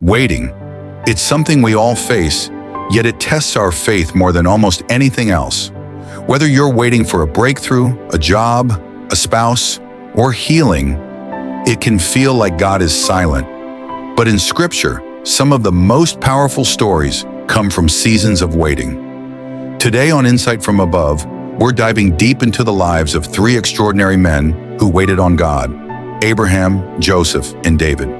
Waiting. It's something we all face, yet it tests our faith more than almost anything else. Whether you're waiting for a breakthrough, a job, a spouse, or healing, it can feel like God is silent. But in Scripture, some of the most powerful stories come from seasons of waiting. Today on Insight from Above, we're diving deep into the lives of three extraordinary men who waited on God: Abraham, Joseph, and David.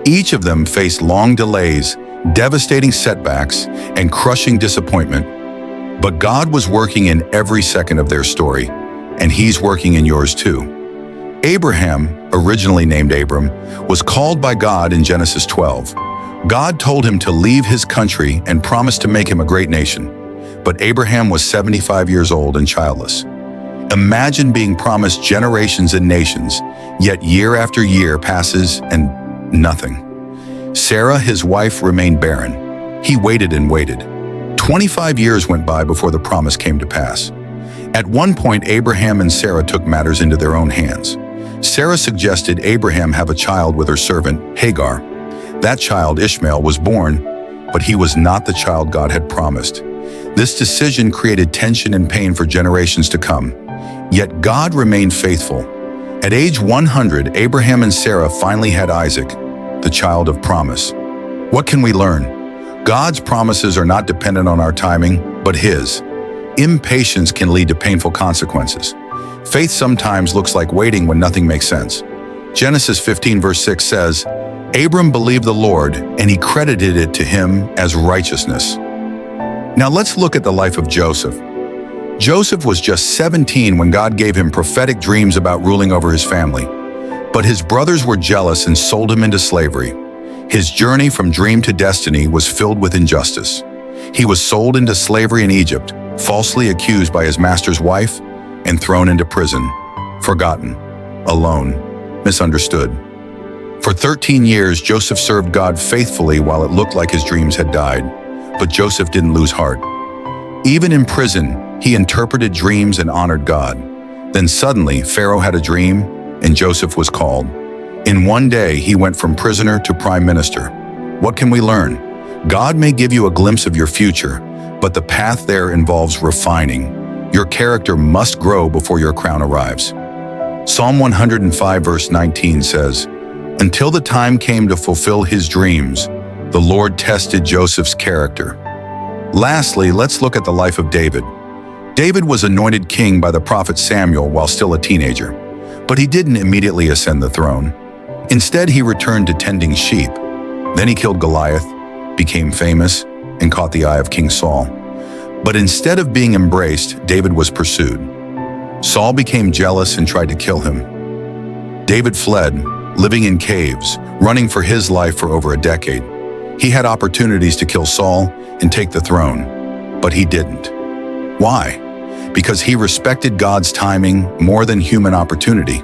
Each of them faced long delays, devastating setbacks, and crushing disappointment. But God was working in every second of their story, and He's working in yours too. Abraham, originally named Abram, was called by God in Genesis 12. God told him to leave his country and promised to make him a great nation. But Abraham was 75 years old and childless. Imagine being promised generations and nations, yet year after year passes and nothing. Sarah, his wife, remained barren. He waited and waited. 25 years went by before the promise came to pass. At one point, Abraham and Sarah took matters into their own hands. Sarah suggested Abraham have a child with her servant, Hagar. That child, Ishmael, was born, but he was not the child God had promised. This decision created tension and pain for generations to come. Yet God remained faithful. At age 100, Abraham and Sarah finally had Isaac, the child of promise. What can we learn? God's promises are not dependent on our timing, but His. Impatience can lead to painful consequences. Faith sometimes looks like waiting when nothing makes sense. Genesis 15 verse 6 says, Abram believed the Lord, and He credited it to him as righteousness. Now let's look at the life of Joseph. Joseph was just 17 when God gave him prophetic dreams about ruling over his family. But his brothers were jealous and sold him into slavery. His journey from dream to destiny was filled with injustice. He was sold into slavery in Egypt, falsely accused by his master's wife, and thrown into prison, forgotten, alone, misunderstood. For 13 years, Joseph served God faithfully while it looked like his dreams had died. But Joseph didn't lose heart. Even in prison, he interpreted dreams and honored God. Then suddenly, Pharaoh had a dream, and Joseph was called. In one day, he went from prisoner to prime minister. What can we learn? God may give you a glimpse of your future, but the path there involves refining. Your character must grow before your crown arrives. Psalm 105 verse 19 says, Until the time came to fulfill his dreams, the Lord tested Joseph's character. Lastly, let's look at the life of David. David was anointed king by the prophet Samuel while still a teenager, but he didn't immediately ascend the throne. Instead, he returned to tending sheep. Then he killed Goliath, became famous, and caught the eye of King Saul. But instead of being embraced, David was pursued. Saul became jealous and tried to kill him. David fled, living in caves, running for his life for over a decade. He had opportunities to kill Saul and take the throne, but he didn't. Why? Because he respected God's timing more than human opportunity.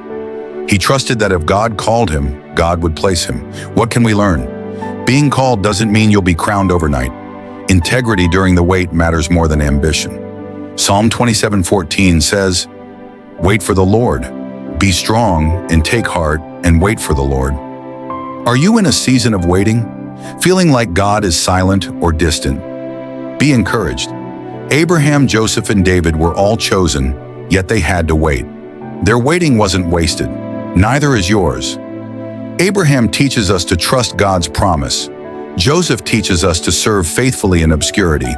He trusted that if God called him, God would place him. What can we learn? Being called doesn't mean you'll be crowned overnight. Integrity during the wait matters more than ambition. Psalm 27:14 says, Wait for the Lord. Be strong and take heart and wait for the Lord. Are you in a season of waiting? Feeling like God is silent or distant? Be encouraged. Abraham, Joseph, and David were all chosen, yet they had to wait. Their waiting wasn't wasted. Neither is yours. Abraham teaches us to trust God's promise. Joseph teaches us to serve faithfully in obscurity.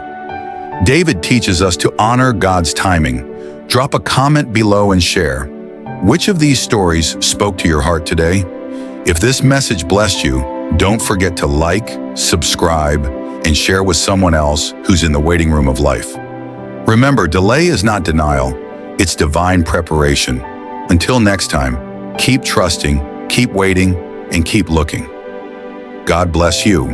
David teaches us to honor God's timing. Drop a comment below and share. Which of these stories spoke to your heart today? If this message blessed you, don't forget to like, subscribe, and share with someone else who's in the waiting room of life. Remember, delay is not denial, it's divine preparation. Until next time, keep trusting, keep waiting, and keep looking. God bless you.